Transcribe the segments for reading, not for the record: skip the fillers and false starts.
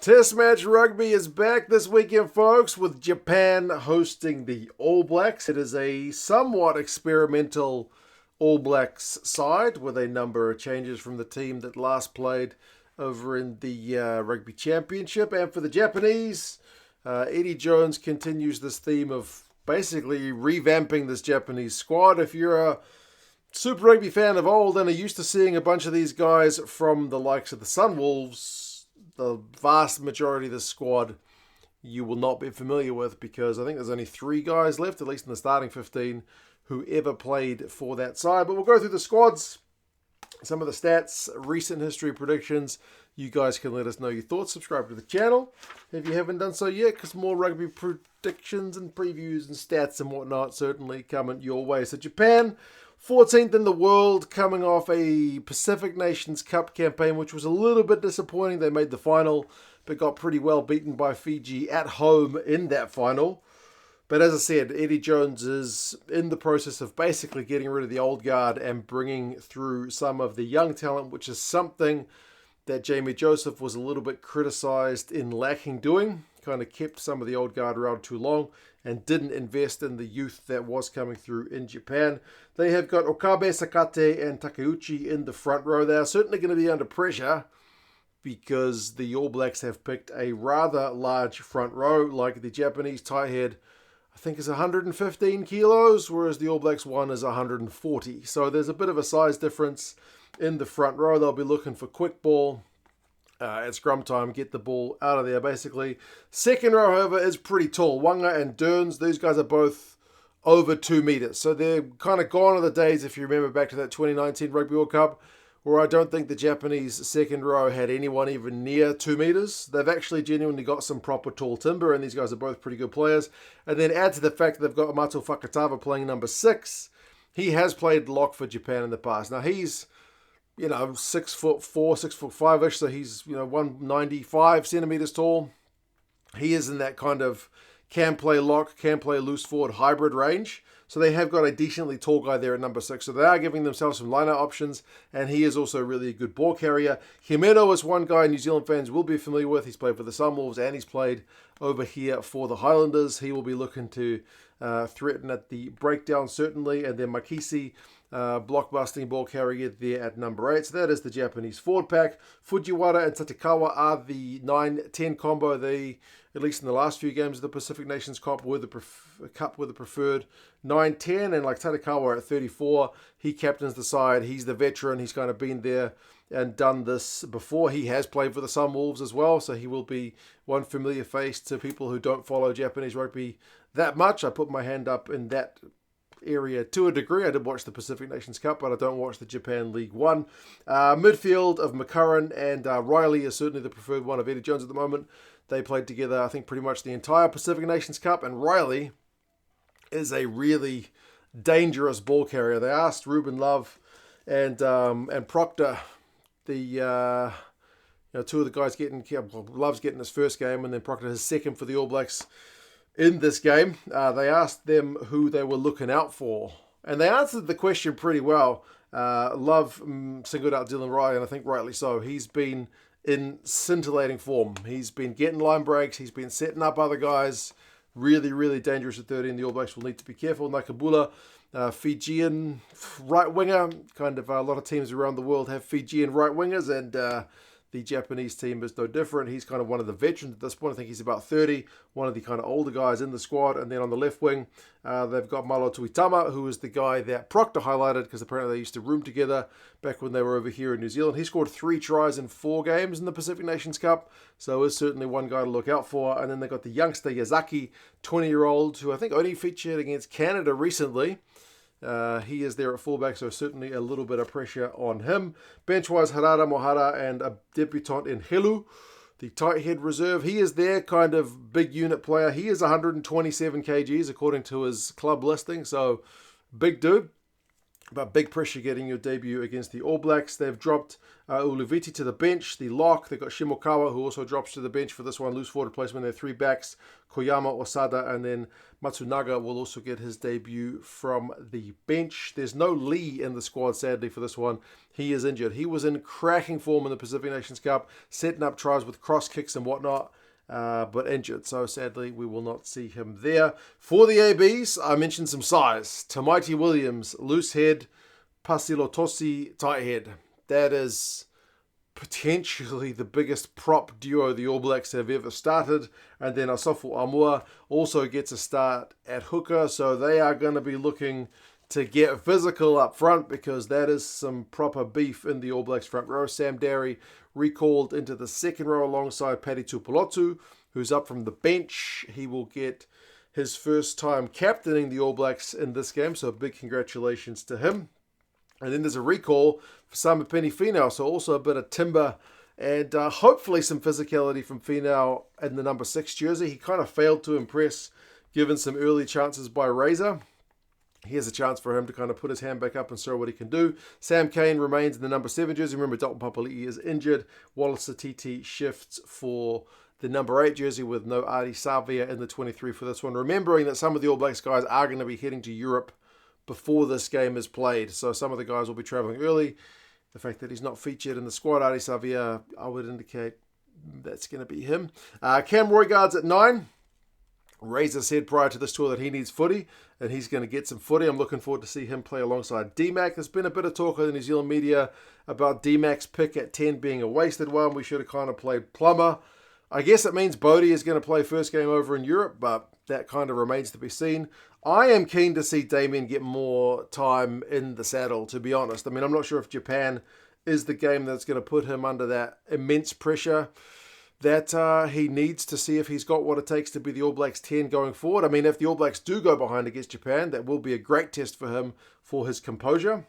Test match rugby is back this weekend, folks, with Japan hosting the All Blacks. It is a somewhat experimental All Blacks side with a number of changes from the team that last played over in the Rugby Championship. And for the Japanese, Eddie Jones continues this theme of basically revamping this Japanese squad. If you're a Super Rugby fan of old and are used to seeing a bunch of these guys from the likes of the Sunwolves, the vast majority of the squad you will not be familiar with, because I think there's only 3 guys left, at least in the starting 15, who ever played for that side. But we'll go through the squads, some of the stats, recent history predictions. You guys can let us know your thoughts. Subscribe to the channel if you haven't done so yet, because more rugby predictions and previews and stats and whatnot certainly coming your way. So Japan, 14th in the world, coming off a Pacific Nations Cup campaign, which was a little bit disappointing. They made the final, but got pretty well beaten by Fiji at home in that final. But as I said, Eddie Jones is in the process of basically getting rid of the old guard and bringing through some of the young talent, which is something that Jamie Joseph was a little bit criticised in lacking doing. Kind of kept some of the old guard around too long and didn't invest in the youth that was coming through in Japan. They have got Okabe, Sakate and Takeuchi in the front row. They are certainly going to be under pressure because the All Blacks have picked a rather large front row. Like the Japanese tight head, I think is 115 kilos, whereas the All Blacks one is 140. So there's a bit of a size difference in the front row. They'll be looking for quick ball at scrum time, get the ball out of there basically. Second row, however, is pretty tall. Wanga and Derns, these guys are both over 2 meters. So they're kind of gone are the days, if you remember back to that 2019 Rugby World Cup, where I don't think the Japanese second row had anyone even near 2 meters. They've actually genuinely got some proper tall timber, and these guys are both pretty good players. And then add to the fact that they've got Amato Fakatava playing number 6. He has played lock for Japan in the past. Now he's 6'4", 6'5"-ish, so he's 195 centimeters tall. He is in that kind of can play lock, can play loose forward hybrid range. So they have got a decently tall guy there at number 6. So they are giving themselves some line-out options, and he is also really a good ball carrier. Himeno is one guy New Zealand fans will be familiar with. He's played for the Sunwolves and he's played over here for the Highlanders. He will be looking to threaten at the breakdown certainly. And then Makisi, blockbusting ball carrier there at number 8. So that is the Japanese forward pack. Fujiwara and Tatekawa are the 9-10 combo. They, at least in the last few games of the Pacific Nations Cup, were the preferred 9-10. And like Tatekawa at 34, he captains the side. He's the veteran. He's kind of been there and done this before. He has played for the Sunwolves as well, so he will be one familiar face to people who don't follow Japanese rugby that much. I put my hand up in that area to a degree. I did watch the Pacific Nations Cup, but I don't watch the Japan League One. Midfield of McCurran and Riley is certainly the preferred one of Eddie Jones at the moment. They played together, I think, pretty much the entire Pacific Nations Cup, and Riley is a really dangerous ball carrier. They asked Ruben Love and Proctor, the two of the guys Love's getting his first game, and then Proctor his second for the All Blacks in this game. They asked them who they were looking out for, and they answered the question pretty well. Love singled out Dylan Riley, and I think rightly so. He's been in scintillating form. He's been getting line breaks. He's been setting up other guys. Really, really dangerous at 13. The All Blacks will need to be careful. Nakabula, Fijian right winger. Kind of a lot of teams around the world have Fijian right wingers, and the Japanese team is no different. He's kind of one of the veterans at this point. I think he's about 30, one of the kind of older guys in the squad. And then on the left wing, they've got Malo Tuitama, who is the guy that Proctor highlighted because apparently they used to room together back when they were over here in New Zealand. He scored 3 tries in 4 games in the Pacific Nations Cup, so is certainly one guy to look out for. And then they've got the youngster Yazaki, 20-year-old, who I think only featured against Canada recently. He is there at fullback, so certainly a little bit of pressure on him. Bench-wise, Harada Mohara and a debutant in Helu, the tight head reserve. He is their kind of big unit player. He is 127 kgs according to his club listing, so big dude. But big pressure getting your debut against the All Blacks. They've dropped Uluviti to the bench, the lock. They've got Shimokawa, who also drops to the bench for this one. Loose forward replacement. They're three backs. Koyama, Osada, and then Matsunaga will also get his debut from the bench. There's no Lee in the squad, sadly, for this one. He is injured. He was in cracking form in the Pacific Nations Cup, setting up tries with cross kicks and whatnot. But injured, so sadly we will not see him there. For the ABs, I mentioned some size. Tamaiti Williams, loose head. Pasilotosi, tight head. That is potentially the biggest prop duo the All Blacks have ever started. And then Asafu Amua also gets a start at hooker, so they are going to be looking to get physical up front because that is some proper beef in the All Blacks front row. Sam Darry recalled into the second row alongside Paddy Tupulotu, who's up from the bench. He will get his first time captaining the All Blacks in this game, so big congratulations to him. And then there's a recall for Samipeni Finau, so also a bit of timber and hopefully some physicality from Finau in the number 6 jersey. He kind of failed to impress given some early chances by Razor. Here's a chance for him to kind of put his hand back up and show what he can do. Sam Cane remains in the number 7 jersey. Remember, Dalton Papali'i is injured. Wallace Satiti shifts for the number 8 jersey with no Adi Savia in the 23 for this one. Remembering that some of the All Blacks guys are going to be heading to Europe before this game is played. So some of the guys will be travelling early. The fact that he's not featured in the squad, Adi Savia, I would indicate that's going to be him. Cam Roygaard's at 9. Razor said prior to this tour that he needs footy, and he's going to get some footy. I'm looking forward to see him play alongside DMAC. There's been a bit of talk in the New Zealand media about DMAC's pick at 10 being a wasted one. We should have kind of played Plummer. I guess it means Bodie is going to play first game over in Europe, but that kind of remains to be seen. I am keen to see Damien get more time in the saddle, to be honest. I mean, I'm not sure if Japan is the game that's going to put him under that immense pressure that he needs to see if he's got what it takes to be the All Blacks 10 going forward. I mean, if the All Blacks do go behind against Japan, that will be a great test for him for his composure.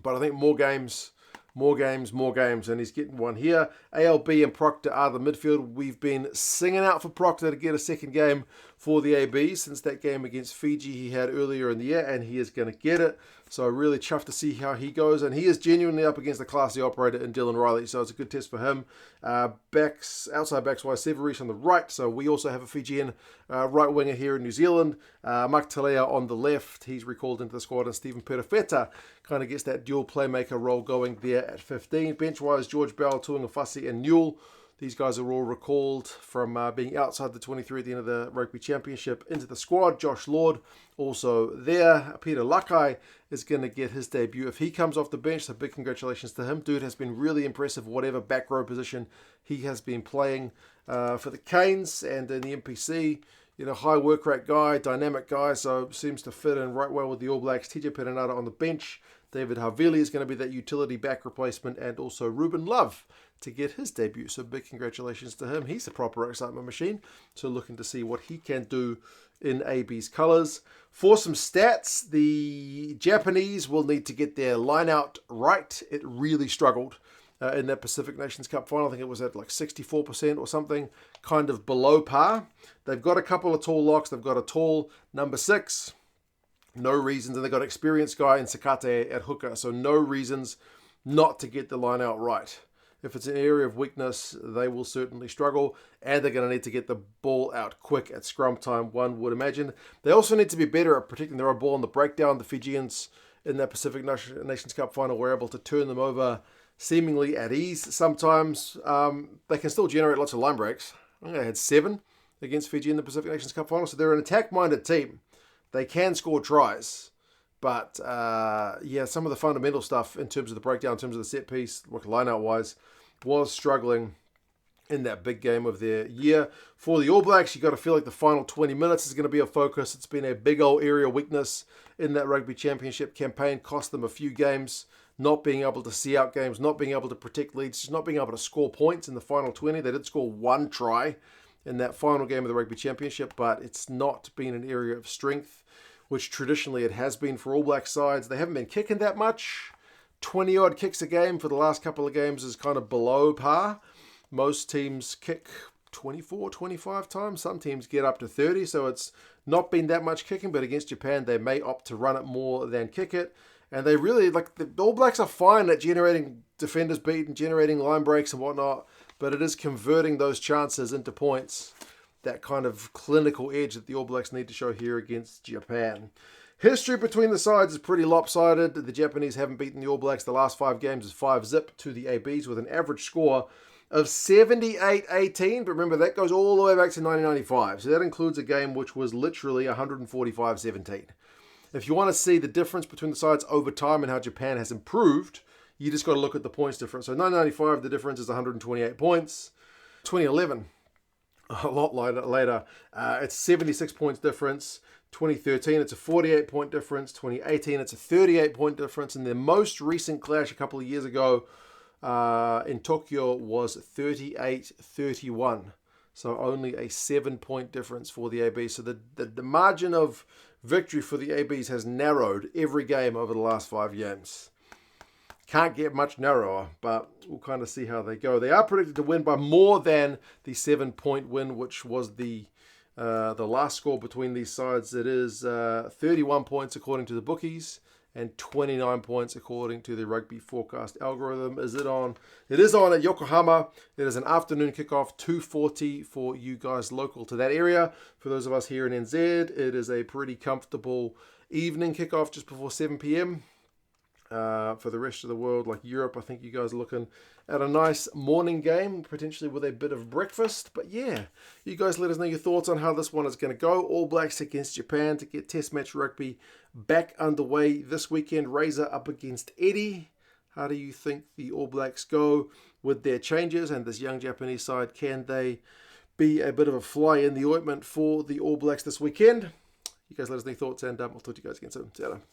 But I think more games, and he's getting one here. ALB and Proctor are the midfield. We've been singing out for Proctor to get a second game for the AB since that game against Fiji he had earlier in the year, and he is going to get it. So really chuffed to see how he goes, and he is genuinely up against the classy operator in Dylan Riley, so it's a good test for him. Outside backs wise, Severis on the right, so we also have a Fijian right winger here in New Zealand. Mark Talea on the left, he's recalled into the squad, and Stephen Perafeta kind of gets that dual playmaker role going there at 15. Bench wise, George Bell, Tuangafasi, and Newell. These guys are all recalled from being outside the 23 at the end of the Rugby Championship into the squad. Josh Lord also there. Peter Lakai is going to get his debut if he comes off the bench, so big congratulations to him. Dude has been really impressive, whatever back row position he has been playing for the Canes and in the NPC. You know, high work rate guy, dynamic guy, so seems to fit in right well with the All Blacks. TJ Perenara on the bench. David Havili is going to be that utility back replacement, and also Ruben Love to get his debut. So big congratulations to him. He's a proper excitement machine. So looking to see what he can do in AB's colours. For some stats, the Japanese will need to get their line out right. It really struggled in that Pacific Nations Cup final. I think it was at like 64% or something, kind of below par. They've got a couple of tall locks. They've got a tall number 6. No reasons. And they've got an experienced guy in Sakate at hooker. So no reasons not to get the line out right. If it's an area of weakness, they will certainly struggle, and they're going to need to get the ball out quick at scrum time, one would imagine. They also need to be better at protecting their own ball on the breakdown. The Fijians in that Pacific Nations Cup final were able to turn them over seemingly at ease sometimes. They can still generate lots of line breaks. I think they had 7 against Fiji in the Pacific Nations Cup final, so they're an attack-minded team. They can score tries. But, some of the fundamental stuff in terms of the breakdown, in terms of the set piece, line-out-wise, was struggling in that big game of their year. For the All Blacks, you've got to feel like the final 20 minutes is going to be a focus. It's been a big old area weakness in that Rugby Championship campaign. Cost them a few games, not being able to see out games, not being able to protect leads, just not being able to score points in the final 20. They did score 1 try in that final game of the Rugby Championship, but it's not been an area of strength, which traditionally it has been for All Black sides. They haven't been kicking that much. 20-odd kicks a game for the last couple of games is kind of below par. Most teams kick 24, 25 times. Some teams get up to 30, so it's not been that much kicking, but against Japan, they may opt to run it more than kick it. And they really, like, the All Blacks are fine at generating defenders beat and generating line breaks and whatnot, but it is converting those chances into points, that kind of clinical edge that the All Blacks need to show here against Japan. History between the sides is pretty lopsided. The Japanese haven't beaten the All Blacks. The last 5 games is 5-0 to the ABs with an average score of 78-18. But remember, that goes all the way back to 1995. So that includes a game which was literally 145-17. If you want to see the difference between the sides over time and how Japan has improved, you just got to look at the points difference. So 1995, the difference is 128 points. 2011, a lot later, it's 76 points difference. 2013, it's a 48-point difference. 2018, it's a 38-point difference. And the most recent clash a couple of years ago in Tokyo was 38-31. So only a 7-point difference for the AB. So the margin of victory for the ABs has narrowed every game over the last 5 games. Can't get much narrower, but we'll kind of see how they go. They are predicted to win by more than the 7-point win, which was the last score between these sides. It is 31 points according to the bookies and 29 points according to the rugby forecast algorithm. It is on at Yokohama. It is an afternoon kickoff, 2:40 for you guys local to that area. For those of us here in NZ, it is a pretty comfortable evening kickoff just before 7 p.m. For the rest of the world, like Europe, I think you guys are looking at a nice morning game, potentially with a bit of breakfast. But yeah, you guys let us know your thoughts on how this one is going to go. All Blacks against Japan to get Test match rugby back underway this weekend. Razor up against Eddie. How do you think the All Blacks go with their changes and this young Japanese side? Can they be a bit of a fly in the ointment for the All Blacks this weekend? You guys let us know your thoughts, and I'll talk to you guys again soon. See you later.